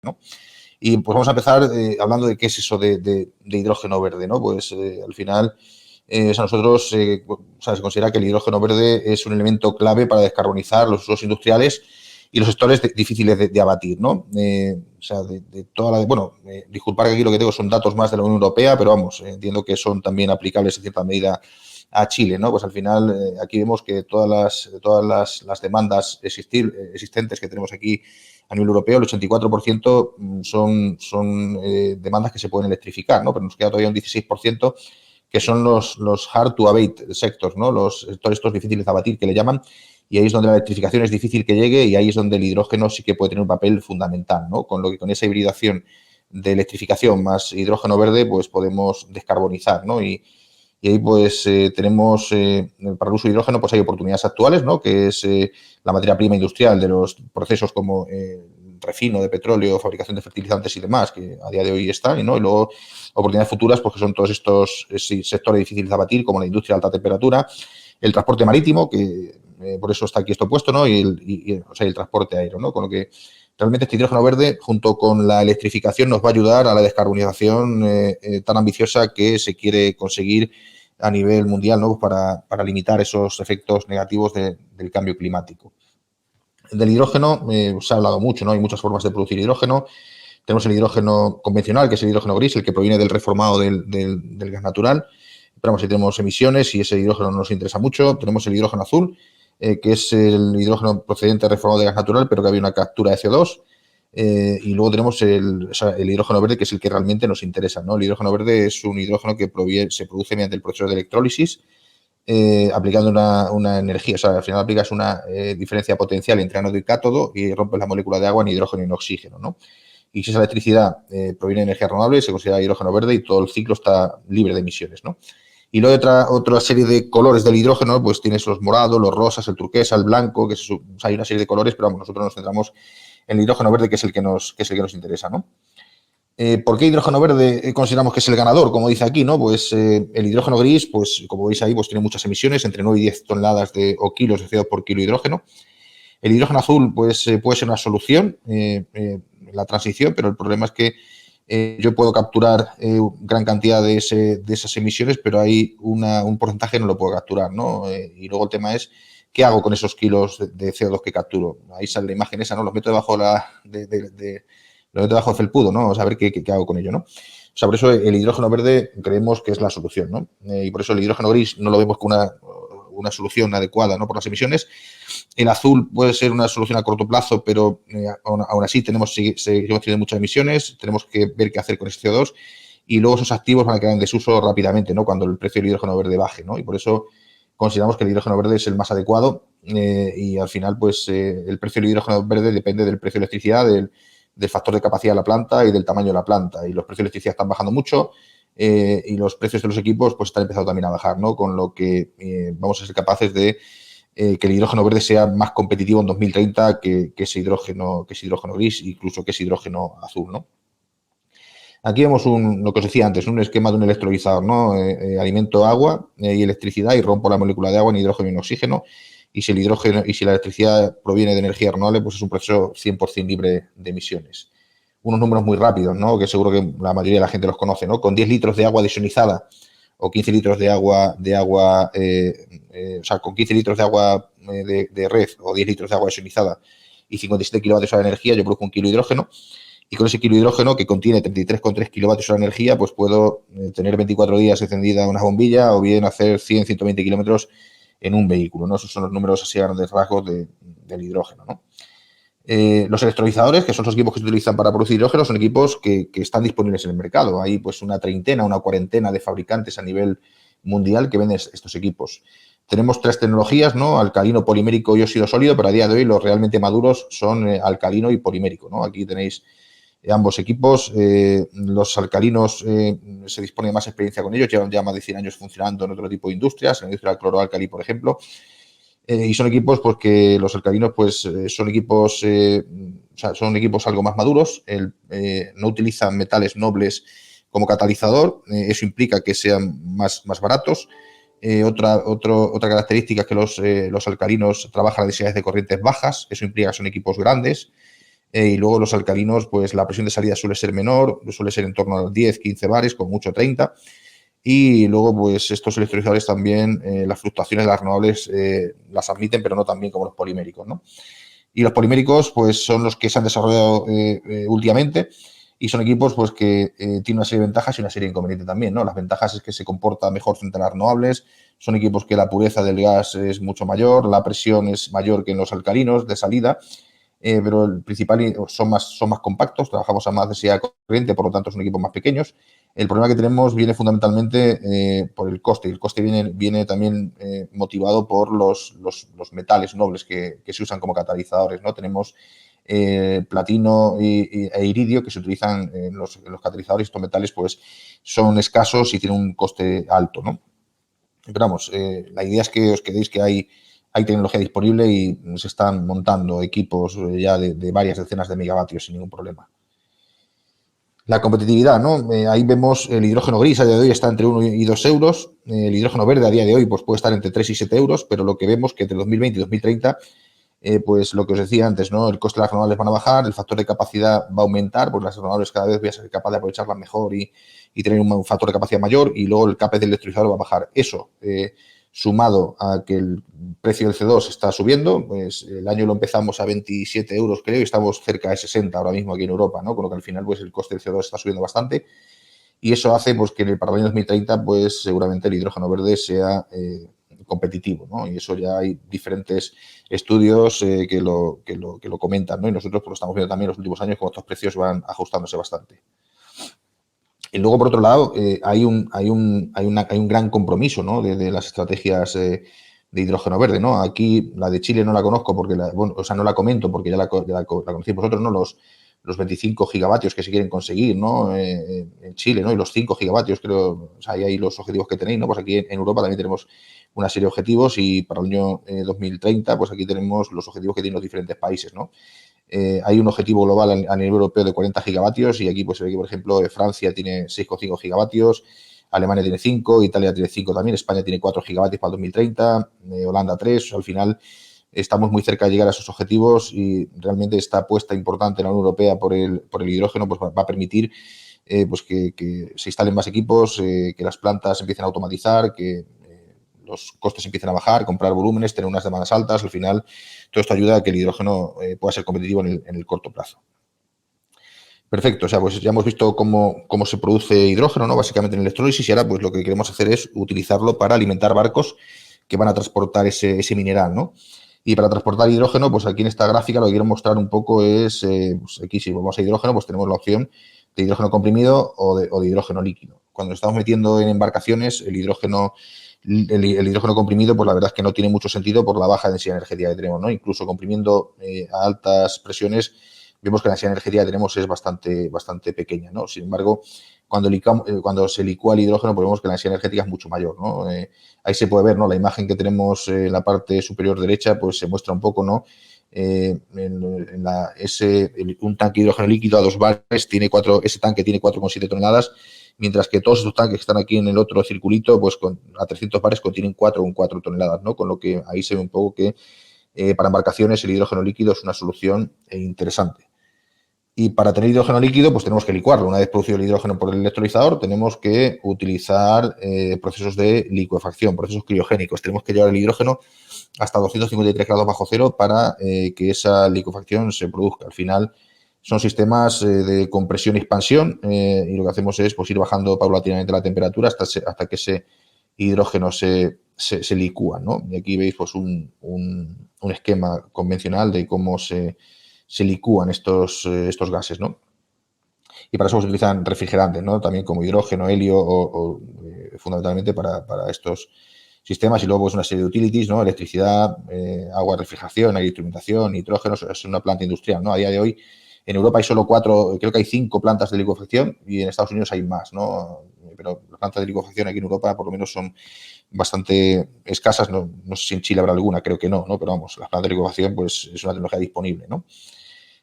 ¿no? Y pues vamos a empezar hablando de qué es eso de hidrógeno verde, ¿no? Pues al final, o sea, nosotros, o sea, se considera que el hidrógeno verde es un elemento clave para descarbonizar los usos industriales y los sectores difíciles de abatir, ¿no? O sea, de toda la... Bueno, disculpar que aquí lo que tengo son datos más de la Unión Europea, pero vamos, entiendo que son también aplicables en cierta medida a Chile, ¿no? Pues al final aquí vemos que todas las demandas existentes que tenemos aquí a nivel europeo, el 84% son demandas que se pueden electrificar, ¿no? Pero nos queda todavía un 16% que son los hard to abate sectors, ¿no? Los sectores estos difíciles de abatir que le llaman, y ahí es donde la electrificación es difícil que llegue y ahí es donde el hidrógeno sí que puede tener un papel fundamental, ¿no? Con lo que con esa hibridación de electrificación más hidrógeno verde, pues podemos descarbonizar, ¿no? Y ahí pues tenemos, para el uso de hidrógeno, pues hay oportunidades actuales, ¿no? Que es la materia prima industrial de los procesos como refino de petróleo, fabricación de fertilizantes y demás, que a día de hoy están, ¿no? Y luego oportunidades futuras, pues que son todos estos sectores difíciles de abatir, como la industria de alta temperatura, el transporte marítimo, que por eso está aquí esto puesto, ¿no? O sea, el transporte aéreo, ¿no? Con lo que realmente este hidrógeno verde, junto con la electrificación, nos va a ayudar a la descarbonización tan ambiciosa que se quiere conseguir a nivel mundial, ¿no? Para limitar esos efectos negativos del cambio climático. Del hidrógeno se ha hablado mucho, ¿no? Hay muchas formas de producir hidrógeno. Tenemos el hidrógeno convencional, que es el hidrógeno gris, el que proviene del reformado del gas natural. Pero vamos, si tenemos emisiones y ese hidrógeno nos interesa mucho. Tenemos el hidrógeno azul, que es el hidrógeno procedente reformado de gas natural, pero que había una captura de CO2. Y luego tenemos el hidrógeno verde, que es el que realmente nos interesa, ¿no? El hidrógeno verde es un hidrógeno que se produce mediante el proceso de electrólisis, aplicando una energía, o sea, al final aplicas una diferencia potencial entre ánodo y cátodo y rompes la molécula de agua en hidrógeno y en oxígeno, ¿no? Y si esa electricidad proviene de energía renovable, se considera hidrógeno verde y todo el ciclo está libre de emisiones, ¿no? Y luego otra serie de colores del hidrógeno, pues tienes los morados, los rosas, el turquesa, el blanco, o sea, hay una serie de colores, pero vamos, nosotros nos centramos en el hidrógeno verde, que es el que nos interesa, ¿no? ¿Por qué hidrógeno verde consideramos que es el ganador? Como dice aquí, ¿no? Pues el hidrógeno gris, pues como veis ahí, pues tiene muchas emisiones, entre 9 y 10 toneladas o kilos de CO2 por kilo de hidrógeno. El hidrógeno azul, pues puede ser una solución en la transición, pero el problema es que yo puedo capturar gran cantidad de esas emisiones, pero hay un porcentaje no lo puedo capturar, ¿no? Y luego el tema es, ¿qué hago con esos kilos de CO2 que capturo? Ahí sale la imagen esa, ¿no? Los meto debajo lo meto debajo del felpudo, ¿no? A ver qué hago con ello, ¿no? O sea, por eso el hidrógeno verde creemos que es la solución, ¿no? Y por eso el hidrógeno gris no lo vemos como una solución adecuada, ¿no? Por las emisiones. El azul puede ser una solución a corto plazo, pero aún así seguimos teniendo muchas emisiones, tenemos que ver qué hacer con ese CO2 y luego esos activos van a quedar en desuso rápidamente, ¿no? Cuando el precio del hidrógeno verde baje, ¿no? Y por eso consideramos que el hidrógeno verde es el más adecuado y al final, pues, el precio del hidrógeno verde depende del precio de electricidad, del factor de capacidad de la planta y del tamaño de la planta. Y los precios de electricidad están bajando mucho y los precios de los equipos pues están empezando también a bajar, ¿no? Con lo que vamos a ser capaces de que el hidrógeno verde sea más competitivo en 2030 que ese hidrógeno gris, incluso que ese hidrógeno azul, ¿no? Aquí vemos lo que os decía antes, un esquema de un electrolizador, ¿no? Alimento agua y electricidad y rompo la molécula de agua en hidrógeno y en oxígeno. Y si la electricidad proviene de energía renovable, pues es un proceso 100% libre de emisiones. Unos números muy rápidos, ¿no? Que seguro que la mayoría de la gente los conoce, ¿no? Con 10 litros de agua desionizada o 15 litros de agua, o sea, con 15 litros de agua de red o 10 litros de agua desionizada y 57 kilovatios hora de energía, yo produzco un kilo de hidrógeno. Y con ese kilo de hidrógeno, que contiene 33,3 kilovatios hora de energía, pues puedo tener 24 días encendida una bombilla o bien hacer 100, 120 kilómetros en un vehículo, ¿no? Esos son los números así a grandes rasgos del hidrógeno, ¿no? Los electrolizadores, que son los equipos que se utilizan para producir hidrógeno, son equipos que están disponibles en el mercado. Hay pues una cuarentena de fabricantes a nivel mundial que venden estos equipos. Tenemos 3 tecnologías, ¿no? Alcalino, polimérico y óxido sólido, pero a día de hoy los realmente maduros son alcalino y polimérico, ¿no? Aquí tenéis ambos equipos. Los alcalinos se dispone de más experiencia con ellos, llevan ya más de 100 años funcionando en otro tipo de industrias, en la industria del cloroalcali, por ejemplo. Y son equipos pues que los alcalinos pues son equipos algo más maduros, no utilizan metales nobles como catalizador, eso implica que sean más baratos. Otra característica es que los alcalinos trabajan a densidades de corrientes bajas, eso implica que son equipos grandes. Y luego los alcalinos, pues la presión de salida suele ser menor, suele ser en torno a los 10, 15 bares, con mucho 30. Y luego, pues estos electrolizadores también, las fluctuaciones de las renovables las admiten, pero no tan bien como los poliméricos, ¿no? Y los poliméricos, pues son los que se han desarrollado últimamente y son equipos pues que tienen una serie de ventajas y una serie de inconvenientes también, ¿no? Las ventajas es que se comporta mejor frente a las renovables, son equipos que la pureza del gas es mucho mayor, la presión es mayor que en los alcalinos de salida, pero el principal son más compactos, trabajamos a más densidad corriente, por lo tanto son equipos más pequeños. El problema que tenemos viene fundamentalmente por el coste. El coste viene también motivado por los metales nobles que se usan como catalizadores, ¿no? Tenemos platino e iridio que se utilizan en los catalizadores. Estos metales pues son escasos y tienen un coste alto, ¿no? Pero vamos, la idea es que os quedéis que hay tecnología disponible y se están montando equipos ya de varias decenas de megavatios sin ningún problema. La competitividad, ¿no? Ahí vemos el hidrógeno gris a día de hoy está entre 1 y 2 euros. El hidrógeno verde a día de hoy pues puede estar entre 3 y 7 euros, pero lo que vemos que entre 2020 y 2030, pues lo que os decía antes, ¿no? El coste de las renovables van a bajar, el factor de capacidad va a aumentar, porque las renovables cada vez voy a ser capaz de aprovecharlas mejor y tener un factor de capacidad mayor, y luego el CAPEX del electrolizador va a bajar. Eso, sumado a que el precio del CO2 está subiendo, pues el año lo empezamos a 27 euros, creo, y estamos cerca de 60 ahora mismo aquí en Europa, ¿no? Con lo que al final, pues el coste del CO2 está subiendo bastante, y eso hace pues que para el año 2030, pues seguramente el hidrógeno verde sea competitivo, ¿no? Y eso ya hay diferentes estudios que lo comentan, ¿no? Y nosotros pues, lo estamos viendo también en los últimos años, como estos precios van ajustándose bastante. Y luego, por otro lado, hay un gran compromiso, ¿no? de las estrategias de hidrógeno verde, ¿no? Aquí la de Chile no la conozco porque, no la comento porque ya la conocéis vosotros, ¿no? Los 25 gigavatios que se quieren conseguir, ¿no? En Chile, ¿no? Y los 5 gigavatios, creo, o sea, ahí hay los objetivos que tenéis, ¿no? Pues aquí en Europa también tenemos una serie de objetivos y para el año 2030, pues aquí tenemos los objetivos que tienen los diferentes países, ¿no? Hay un objetivo global a nivel europeo de 40 gigavatios y aquí pues se ve que, por ejemplo, Francia tiene 6,5 gigavatios, Alemania tiene 5, Italia tiene 5 también, España tiene 4 gigavatios para el 2030, Holanda 3. Al final estamos muy cerca de llegar a esos objetivos y realmente esta apuesta importante en la Unión Europea por el hidrógeno pues va a permitir pues que se instalen más equipos, que las plantas empiecen a automatizar, que los costes empiecen a bajar, comprar volúmenes, tener unas demandas altas. Al final, todo esto ayuda a que el hidrógeno pueda ser competitivo en el corto plazo. Perfecto, o sea, pues ya hemos visto cómo se produce hidrógeno, ¿no? Básicamente en electrólisis, y ahora pues lo que queremos hacer es utilizarlo para alimentar barcos que van a transportar ese mineral, ¿no? Y para transportar hidrógeno, pues aquí en esta gráfica lo que quiero mostrar un poco es, pues aquí si vamos a hidrógeno, pues tenemos la opción de hidrógeno comprimido o de hidrógeno líquido. Cuando nos estamos metiendo en embarcaciones, el hidrógeno comprimido, pues la verdad es que no tiene mucho sentido por la baja densidad energética que tenemos, ¿no? Incluso comprimiendo a altas presiones, vemos que la densidad energética que tenemos es bastante pequeña, ¿no? Sin embargo, cuando se licúa el hidrógeno, pues vemos que la densidad energética es mucho mayor, ¿no? Ahí se puede ver, ¿no? La imagen que tenemos en la parte superior derecha, pues se muestra un poco, ¿no? Un tanque de hidrógeno líquido a 2 bares ese tanque tiene 4,7 toneladas, mientras que todos estos tanques que están aquí en el otro circulito, pues a 300 bares contienen 4,4 toneladas, ¿no? Con lo que ahí se ve un poco que para embarcaciones el hidrógeno líquido es una solución interesante. Y para tener hidrógeno líquido, pues tenemos que licuarlo. Una vez producido el hidrógeno por el electrolizador, tenemos que utilizar procesos de licuefacción, procesos criogénicos. Tenemos que llevar el hidrógeno hasta 253 grados bajo cero para que esa licuefacción se produzca. Al final son sistemas de compresión y expansión y lo que hacemos es pues, ir bajando paulatinamente la temperatura hasta que ese hidrógeno se licúa, ¿no? Y aquí veis pues, un esquema convencional de cómo se licúan estos gases, ¿no? Y para eso se utilizan refrigerantes, ¿no? También como hidrógeno, helio o fundamentalmente para estos sistemas y luego pues una serie de utilities, ¿no? Electricidad, agua, refrigeración, aire, instrumentación, nitrógeno, es una planta industrial, ¿no? A día de hoy en Europa hay solo 4, creo que hay 5 plantas de licuefacción y en Estados Unidos hay más, ¿no? Pero las plantas de licuefacción aquí en Europa por lo menos son bastante escasas, no sé si en Chile habrá alguna, creo que no, pero vamos, las plantas de licuefacción pues es una tecnología disponible, ¿no?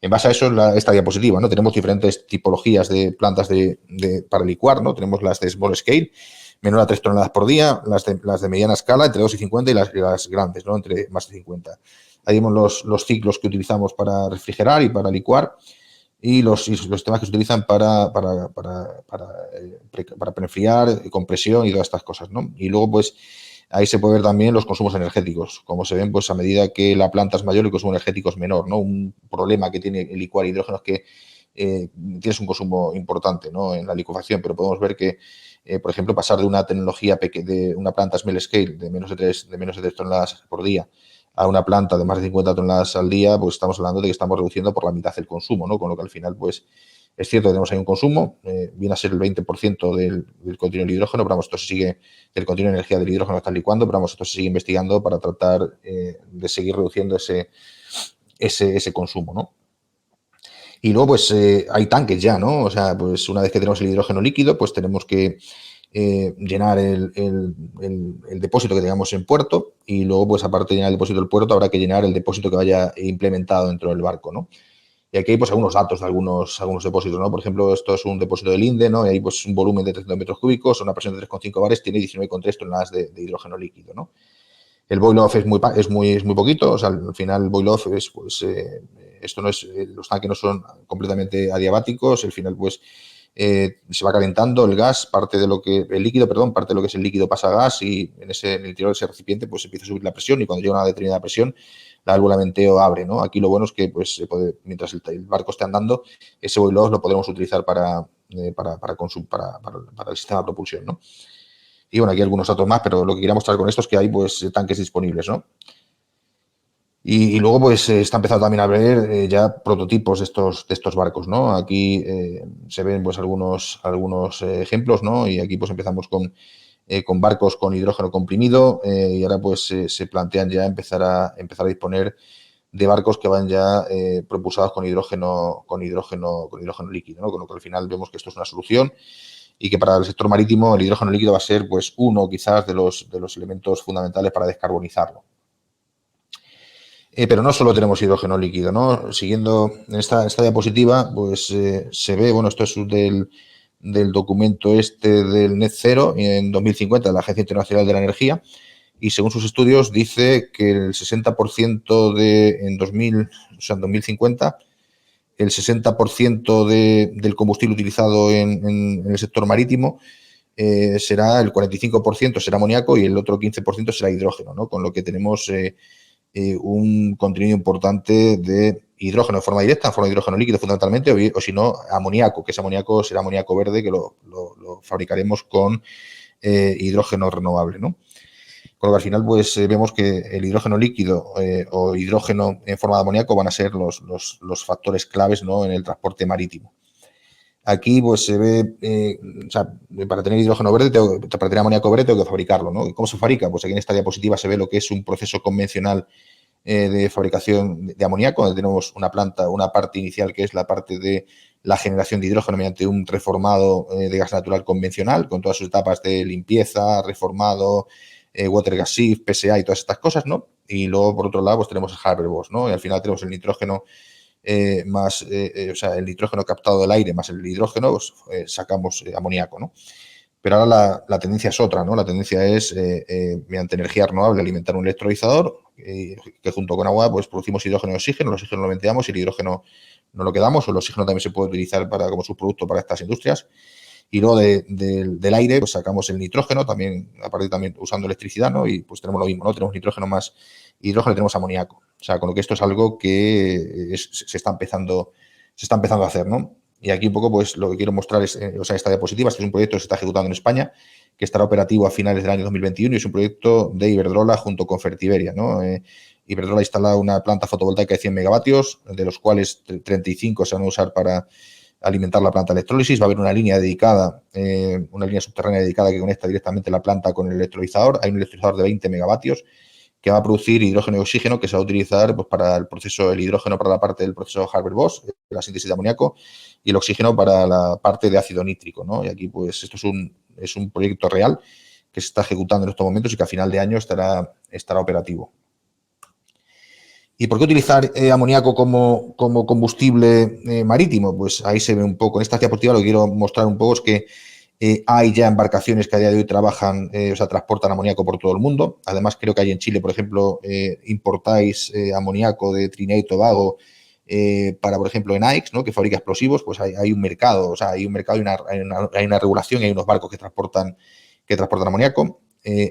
En base a eso, esta diapositiva, ¿no? Tenemos diferentes tipologías de plantas para licuar, ¿no? Tenemos las de small scale, menor a 3 toneladas por día, las de mediana escala, entre 2 y 50, y las grandes, ¿no? Entre más de 50. ahí vemos los ciclos que utilizamos para refrigerar y para licuar y los sistemas que se utilizan para preenfriar, compresión y todas estas cosas, ¿no? Y luego, pues, ahí se puede ver también los consumos energéticos. Como se ven, pues a medida que la planta es mayor, el consumo energético es menor, ¿no? Un problema que tiene el licuar hidrógeno es que tienes un consumo importante, ¿no?, en la licuefacción, pero podemos ver que, por ejemplo, pasar de una tecnología de una planta small scale de menos de 3 toneladas por día a una planta de más de 50 toneladas al día, pues estamos hablando de que estamos reduciendo por la mitad el consumo, ¿no? Con lo que al final, pues, es cierto que tenemos ahí un consumo, viene a ser el 20% del contenido de hidrógeno, pero vamos, esto se sigue, del contenido de energía del hidrógeno que está licuando, pero vamos, esto se sigue investigando para tratar de seguir reduciendo ese consumo, ¿no? Y luego, pues, hay tanques ya, ¿no? O sea, pues una vez que tenemos el hidrógeno líquido, pues tenemos que llenar el depósito que tengamos en puerto y luego, pues, aparte de llenar el depósito del puerto, habrá que llenar el depósito que vaya implementado dentro del barco, ¿no? Y aquí hay, pues, algunos datos de algunos depósitos, ¿no? Por ejemplo, esto es un depósito del Linde, ¿no? Y hay, pues, un volumen de 300 metros cúbicos, una presión de 3,5 bares, tiene 19,3 toneladas de hidrógeno líquido, ¿no? El boil-off es muy poquito, o sea, al final el boil-off es, pues, esto no es, los tanques no son completamente adiabáticos, al final, pues, se va calentando el gas, el líquido, parte de lo que es el líquido pasa a gas y en el interior de ese recipiente, pues, empieza a subir la presión y cuando llega a una determinada presión, la válvula de venteo abre, ¿no? Aquí lo bueno es que, pues, mientras el barco esté andando, ese boil-off lo podemos utilizar para el sistema de propulsión, ¿no? Y bueno, aquí hay algunos datos más, pero lo que quería mostrar con esto es que hay, pues, tanques disponibles, ¿no? Y luego, pues, se está empezando también a ver ya prototipos de estos barcos, ¿no? Aquí se ven, pues, algunos ejemplos, ¿no? Y aquí, pues, empezamos con barcos con hidrógeno comprimido y ahora, pues, se plantean ya empezar a disponer de barcos que van ya propulsados con hidrógeno líquido, ¿no? Con lo que al final vemos que esto es una solución y que para el sector marítimo el hidrógeno líquido va a ser, pues, uno quizás de los elementos fundamentales para descarbonizarlo. Pero no solo tenemos hidrógeno líquido, ¿no? Siguiendo en esta diapositiva, pues se ve, bueno, esto es del documento del Net Zero en 2050 de la Agencia Internacional de la Energía y según sus estudios dice que el 60% en 2050, el 60% del combustible utilizado en el sector marítimo será el 45% será amoníaco y el otro 15% será hidrógeno, ¿no? Con lo que tenemos un contenido importante de hidrógeno de forma directa, en forma de hidrógeno líquido fundamentalmente, o si no, amoníaco, que ese amoníaco será amoníaco verde que lo fabricaremos con hidrógeno renovable, ¿no? Con lo que al final, pues vemos que el hidrógeno líquido o hidrógeno en forma de amoníaco van a ser los factores claves, ¿no?, en el transporte marítimo. Aquí, pues se ve, o sea, para tener hidrógeno verde, para tener amoníaco verde tengo que fabricarlo, ¿no? ¿Cómo se fabrica? Pues aquí en esta diapositiva se ve lo que es un proceso convencional de fabricación de amoníaco, donde tenemos una parte inicial que es la parte de la generación de hidrógeno mediante un reformado de gas natural convencional, con todas sus etapas de limpieza, reformado, water gas shift, PSA y todas estas cosas, ¿no? Y luego, por otro lado, pues tenemos el Haber-Bosch, ¿no? Y al final tenemos el nitrógeno o sea, el nitrógeno captado del aire más el hidrógeno, pues, sacamos amoníaco, ¿no? Pero ahora la tendencia es otra, ¿no? La tendencia es, mediante energía renovable, alimentar un electrolizador que junto con agua, pues, producimos hidrógeno y oxígeno. El oxígeno lo venteamos y el hidrógeno no lo quedamos. O el oxígeno también se puede utilizar como subproducto para estas industrias. Y luego del aire, pues, sacamos el nitrógeno, también, aparte también usando electricidad, ¿no? Y pues tenemos lo mismo, ¿no? Tenemos nitrógeno más hidrógeno y tenemos amoníaco. O sea, con lo que esto es algo que se está empezando a hacer, ¿no? Y aquí un poco, pues, lo que quiero mostrar es, o sea, esta diapositiva. Este es un proyecto que se está ejecutando en España, que estará operativo a finales del año 2021 y es un proyecto de Iberdrola junto con Fertiberia, ¿no? Iberdrola ha instalado una planta fotovoltaica de 100 megavatios, de los cuales 35 se van a usar para alimentar la planta de electrólisis. Va a haber una línea dedicada, una línea subterránea dedicada que conecta directamente la planta con el electrolizador. Hay un electrolizador de 20 megavatios que va a producir hidrógeno y oxígeno que se va a utilizar, pues, para el hidrógeno para la parte del proceso Haber-Bosch, la síntesis de amoníaco, y el oxígeno para la parte de ácido nítrico, ¿no? Y aquí, pues, esto es un proyecto real que se está ejecutando en estos momentos y que a final de año estará operativo. ¿Y por qué utilizar amoníaco como combustible marítimo? Pues ahí se ve un poco. En esta diapositiva lo que quiero mostrar un poco es que Hay ya embarcaciones que a día de hoy trabajan, o sea, transportan amoníaco por todo el mundo. Además, creo que hay en Chile, por ejemplo, importáis amoníaco de Trinidad y Tobago para, por ejemplo, en AIX, ¿no? Que fabrica explosivos. Pues hay un mercado, o sea, hay un mercado y hay una regulación y hay unos barcos que transportan amoníaco.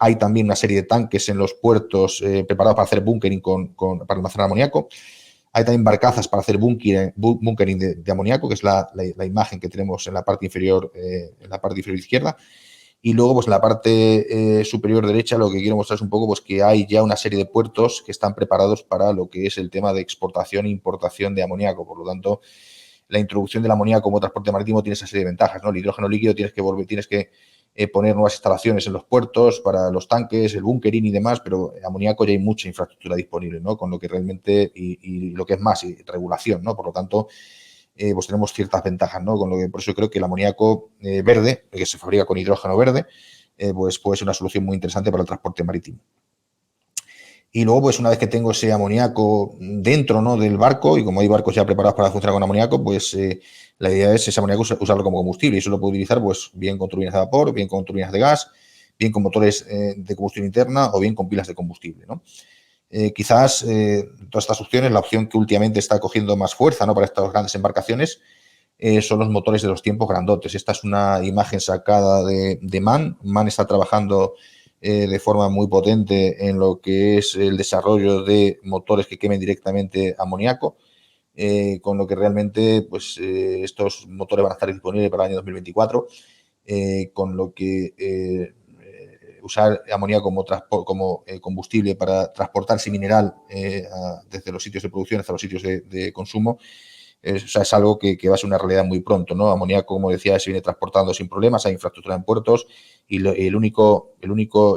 Hay también una serie de tanques en los puertos preparados para hacer bunkering para almacenar amoníaco. Hay también barcazas para hacer bunkering de amoníaco, que es la imagen que tenemos en la parte inferior, izquierda. Y luego, pues en la parte superior derecha, lo que quiero mostrar es un poco pues, que hay ya una serie de puertos que están preparados para lo que es el tema de exportación e importación de amoníaco. Por lo tanto, la introducción del amoníaco como transporte marítimo tiene esa serie de ventajas, ¿no? El hidrógeno líquido tienes que poner nuevas instalaciones en los puertos para los tanques, el bunkering y demás, pero amoníaco ya hay mucha infraestructura disponible, ¿no? Con lo que realmente, y lo que es más, regulación, ¿no? Por lo tanto, pues tenemos ciertas ventajas, ¿no? Con lo que, por eso creo que el amoníaco verde, que se fabrica con hidrógeno verde, pues puede ser una solución muy interesante para el transporte marítimo. Y luego, pues una vez que tengo ese amoníaco dentro, ¿no?, del barco, y como hay barcos ya preparados para funcionar con amoníaco, pues la idea es ese amoníaco usarlo como combustible. Y eso lo puedo utilizar pues bien con turbinas de vapor, bien con turbinas de gas, bien con motores de combustión interna o bien con pilas de combustible, ¿no? Quizás todas estas opciones, la opción que últimamente está cogiendo más fuerza, ¿no?, para estas grandes embarcaciones son los motores de los tiempos grandotes. Esta es una imagen sacada de MAN. MAN está trabajando de forma muy potente en lo que es el desarrollo de motores que quemen directamente amoníaco, con lo que realmente pues, estos motores van a estar disponibles para el año 2024, con lo que usar amoníaco como combustible para transportar ese mineral desde los sitios de producción hasta los sitios de consumo, o sea, es algo que va a ser una realidad muy pronto, ¿no? Amoníaco, como decía, se viene transportando sin problemas, hay infraestructura en puertos y el único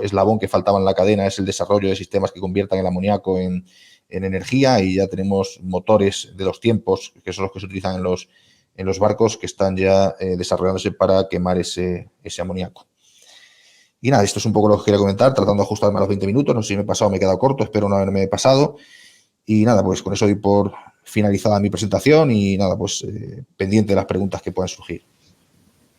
eslabón que faltaba en la cadena es el desarrollo de sistemas que conviertan el amoníaco en energía, y ya tenemos motores de dos tiempos, que son los que se utilizan en los barcos, que están ya desarrollándose para quemar ese amoníaco. Y nada, esto es un poco lo que quería comentar, tratando de ajustarme a los 20 minutos. No sé si me he pasado o me he quedado corto, espero no haberme pasado. Y nada, pues con eso doy por finalizada mi presentación y nada, pues pendiente de las preguntas que puedan surgir.